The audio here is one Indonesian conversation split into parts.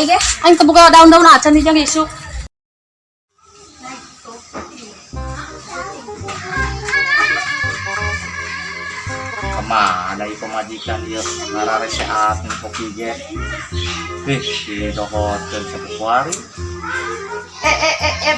Ay ge, aing kebuka daun-daun acan di jang isu. Kemana ieu pamajikan ieu ngarareseat kopi ge. Si dohoteun sapuari.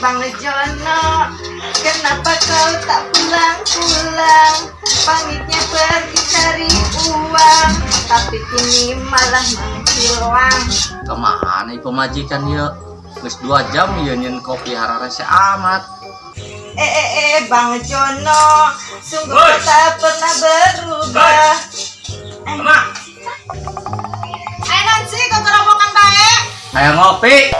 Bang Jono, kenapa kau tak pulang-pulang? Pamitnya pergi cari uang, tapi kini malah menghilang. Kemana ieu pamajikan ieu? Geus 2 jam ieu nyeun kopi hararese amat. Bang Jono, sungguh tak pernah berubah. Mama, Ayo Nancy, kau kerobokan baik. aya ngopi.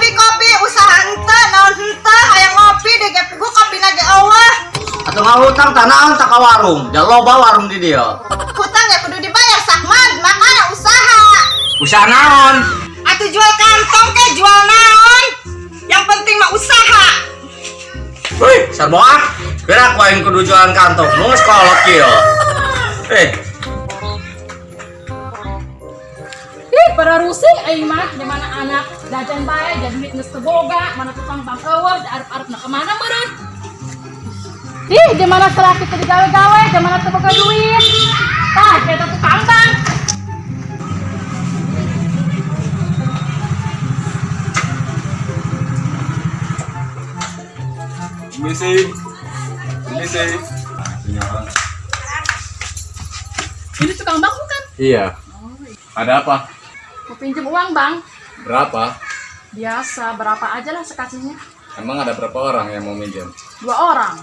Kopi usaha ente, naon ente, hayang ngopi deh gep gua kopi nage Allah. Atuh ngahutang tanah tak ka warung. Jangan loba warung di dieu. Hutang gak kudu dibayar Sakman, makanya usaha. Usaha naon? Atuh jual kantong ke jual naon. Yang penting mah usaha. Wih, sarboa. Gerak wae kudu jualan kantong. Nu geus kolot kieu. Pada rusi aing mah di mana anak jajan bae jadi duit geus teu boga, mana tukang bang eueuh arep-arepna kemana meureun. Di mana setelah kita digawe-gawe, di mana teu boga duit. Tah, kita tukang bang. Misi. Ini tukang bang bukan? Iya. Ada apa? Mau pinjem uang bang? Berapa? Biasa, berapa aja lah sekasihnya. Emang ada berapa orang yang mau minjem? 2 orang.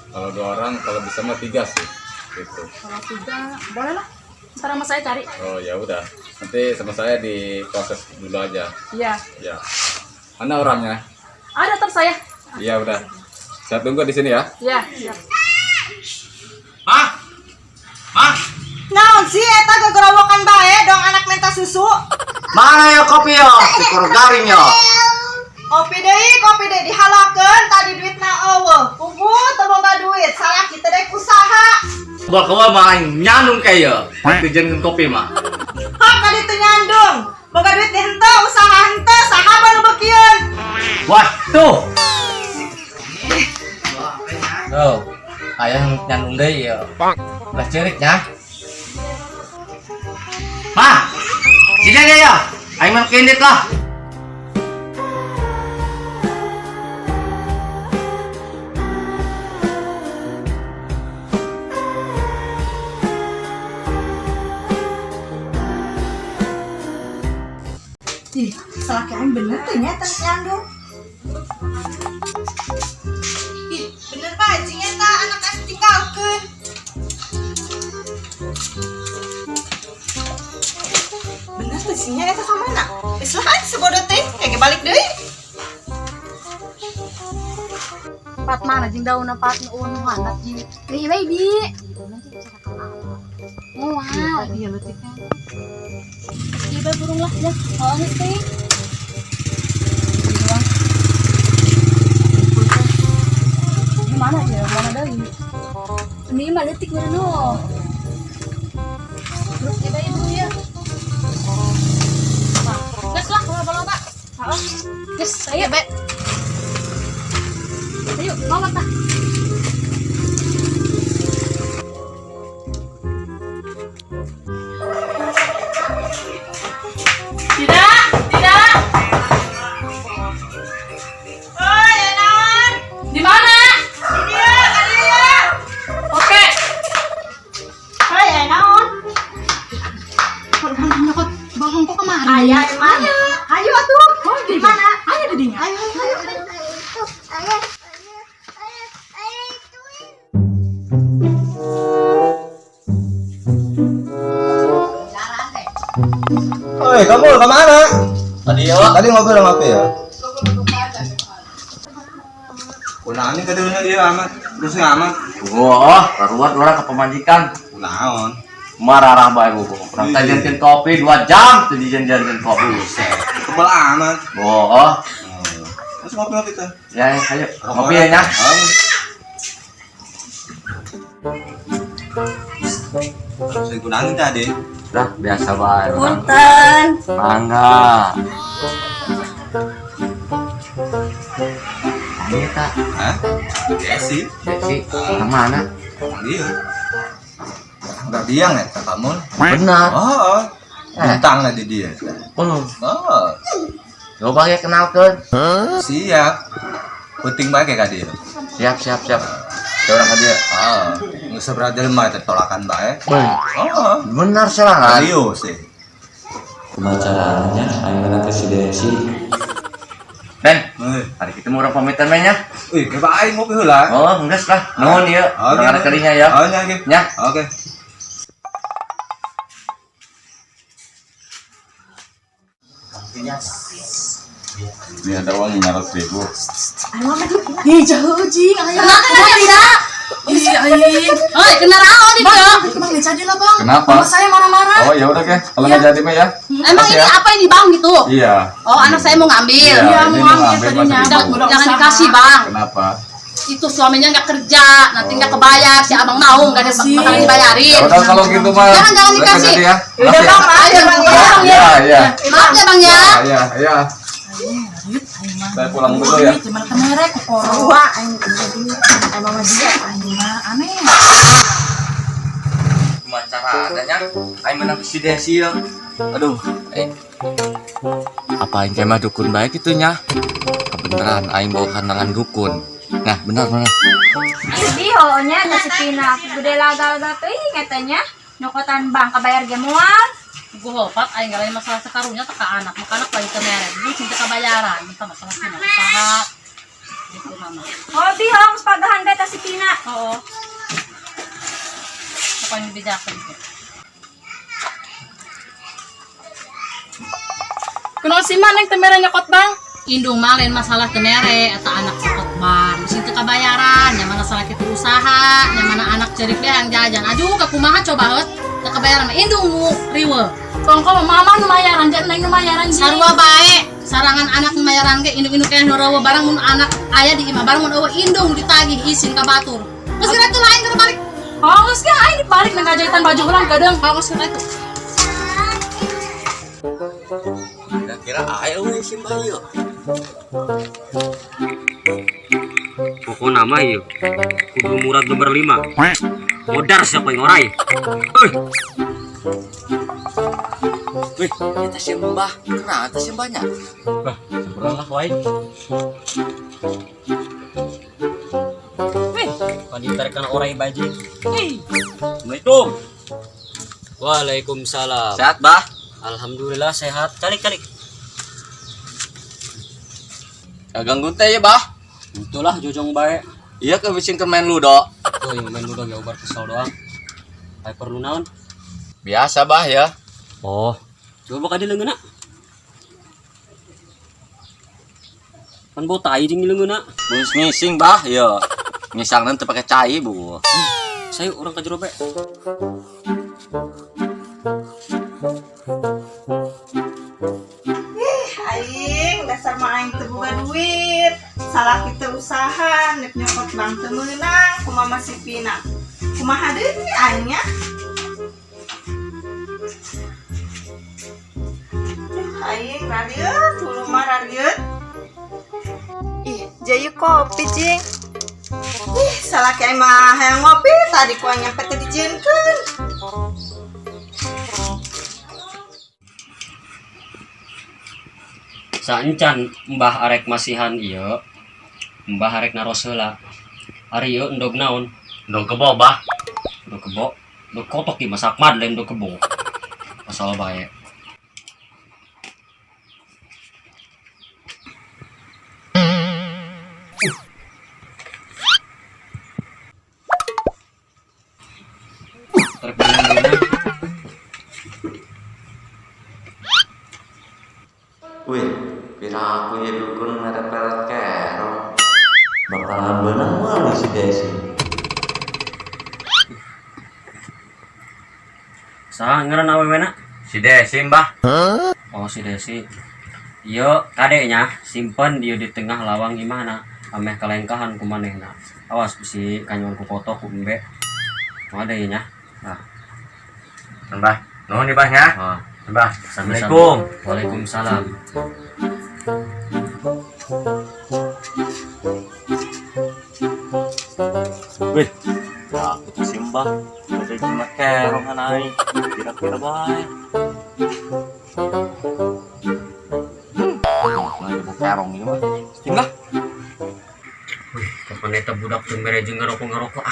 Kalau 2 orang, kalau bisa mah 3 sih. Gitu. Kalau 3, boleh lah. Ntar sama saya cari. Oh ya udah. Nanti sama saya diproses dulu aja. Iya. Ya. Mana orangnya? Ada ntar saya. Iya udah. Saya tunggu di sini ya. Iya. Siap. Mah. Naon sih eta gegerowokan bae dong anak minta susu. Mana ya kopi yo? Syukur garing yo. Kopi deui dihalakeun tadi duitna eueuh. Pugu teu boga duit, salah kita dek usaha. Bawa main nyandung kayak tujuan kopi mah. Hak ka ditu nyandung. Boga duit di henteu, usaha henteu, saha baru beukeun. Wah, tuh. Tuh. Aya nyandung deui ya. Lah ceriknya. Mah. Sini dia ya. Aing mah kendit lah. Ih, salah aing bener teh nya teh nyandung. Ih, bener bae cing eta anak asup tinggalkeun. Bener teh cing nya eta ka mana? Geus lah sebodoh teh, kayak balik deui. Pat mana jeung daunna pat nuun handat ji. Nih baby. Wow, iya letiknya. Iya burung lah ya. Oh, ngerti. Gimana dia? Mana dari? Ini mah letik mana no? Terus kita dulu ya. Gas lah, kalau Pak. Gas, ayo, Be. Ayo, bawa tah. Tidak. Oi, naon? Di mana? Di dia. Oke. Oi, naon? Bangun kok kemana? Ayah, mana? Ayo atuh. Oh, Di mana? Ayo di dinya. Ayo. Oi, kamu kemana? Tadi yo. Tadi ngobrol sama apa ya? Kunaon ini kadeunya ieu amat, terus amat. Wah, karuat urang ke pemajikan. Kunaon? Mararah bae buku. Urang tajenkeun kopi 2 jam teu dijanjian kopi. Kebal amat. Oh. Terus ngopi teh. Ya, ayo. Kopi ya nya. Terus kunangin tadi. Dah biasa bae. Punten. Mangga. Ini tak. Hah? Desi. Desi, kemana? Dia. Enggak biang ya kamu? Benar. Oh. Bintang lah di dia. Oh, Oh. coba ya kenalkan. Siap. Penting banget kayak dia. Siap. Orang ke dia. Oh. Nggak seberada lemah tolakan baik. Oh. Benar salah. Serius sih. Caranya ayo ke si Desi. Dan, hari kita mau orang pamitan mainnya. Wih, kayak baik ngopi heula. Oh, enggak lah. Nuhun ya. Oke. Orang ada kalinya ya. Oh, nya, oke. Ya. Oke. Ini ada uang 500.000. Ih, jauh jing, ayo. Kenapa tidak? Ih, aing. Hei, kenaraan itu. Emang nggak jadi lah, Bang. Kenapa? Mama saya marah-marah. Oh ya udah kalau nggak jadi mah ya. Emang ini apa yang di Bang gitu? Iya. Oh, anak saya mau ngambil. Iya, Iya, ini mau ambil ngambil tadinya. masih Jangan dibawa. Jangan dikasih, Bang. Kenapa? Itu suaminya nggak kerja, nanti nggak kebayar, si abang naung nggak ada bakalan dibayarin. Ya udah kalau gitu mah. Jangan udah dikasih. jadi ya. Udah Maaf Bang, ayo Bang ya. ya. Iya. Maaf ya Bang ya. Iya. Saya pulang dulu ya. Cuman kemerek kokoro. Wah, Sama dia, aing mah aneh. Cuma cara adanya. Aing menang si Desi ya. Aduh, apa aing kayak mah dukun baik itunya? Kebenaran aing bawa kandangan dukun. Nah, benar. Jadi honya si Pina gede lagal-lagal teuing ngetanya nyokotan bang kabayar ge moal. Gue hopat, aing gak lain masalah sekarunya teka anak, maka anak lain kemerek. Gue cinta kebayaran, minta masalah Pina usaha. Gitu mama. Oh bihong sepagahan beta si Pina. Oo. Apa yang dibedakan itu? Kenal si mana yang temera nyokot bang? Indung malin masalah temere atau anak nyokot bang. Mesin teka bayaran, yang mana salah kita usaha, yang mana anak cerik deh yang jajan. Aduh, kakumaha coba het. Teka bayaran mah indung mu riwe. Kongko mama numayaran, jangan naik numayaran sih. Sarua bae, sarangan anak numayaran ke indung-indung kayak nurawa barang mun anak ayah di imah barang mun eueuh indung ditagih izin ka batur. Geus kira teh lain keur balik. Oh, geus ge aing dibalik nang jahitan baju ulang kadang. Oh, geus kira itu. Kira ayo we si Bayu. Pokoknya mah yuk kudu murad nomor 5 modar siapa yang ngorai. Wih, kita si Mbah. Kenapa si Mbahnya? Seberang lah wae. Panditarkan orai bajing. Assalamualaikum. Waalaikumsalam. Sehat, Bah? Alhamdulillah sehat. Kali-kali. Ganggu teh ya, Bah? Itulah jojong bae. Iya ke bising ke main ludo. Tuh yang main dulu gak ubar kesal doang. Hai perlu naon? Biasa, Bah ya. Oh, coba ka di leungeuna. Kan bau tai jeung di leungeuna. Bus ngising, Bah ya. Ngisangna teu pake cai, Bu. Saya orang ka jero bae. Aing dasar mah aing teu boga duit. Salah kita usaha, nek nyokot bang teu meunang, kumaha si Pina. Kumaha deui aing nya? Aing rarieut, hulu mah rarieut. Ih, jayu kopi, Jing. Ih, salah kayak mah hayang ngopi, tadi ku nyampe teh dijieunkeun. Saencan Mbah arek masihan ieu. Mbah arek naros heula. Ari ieu endog naon? Ndong kebo, Bah. Endog kebo. Endog kotok ieu masak mad lain endog kebo. Masalah bae. Wih, pira aku ya dukun ada pelet kerong. Bakalan benang malu si Desi. Saha ngaran awewena? Si Desi, Mbah. Oh si Desi. Ieu kadenya simpen dia di tengah lawang imahna. Ameh kalengkahan ku manehna. Awas bisi kanyuan ku koto ku embe. Ada ieu nya. Nah. Mbah, nuhun nih Mbah ya. Oh, Mbah, sama-sama. Assalamualaikum. Waalaikumsalam. Wih, ya aku sih Mbah. Udah cuma kerong anai. Kira-kira baik. Lagi bu kerong ini mah. Wih, kapan eta budak teu mere jeung ngerokok-ngerokok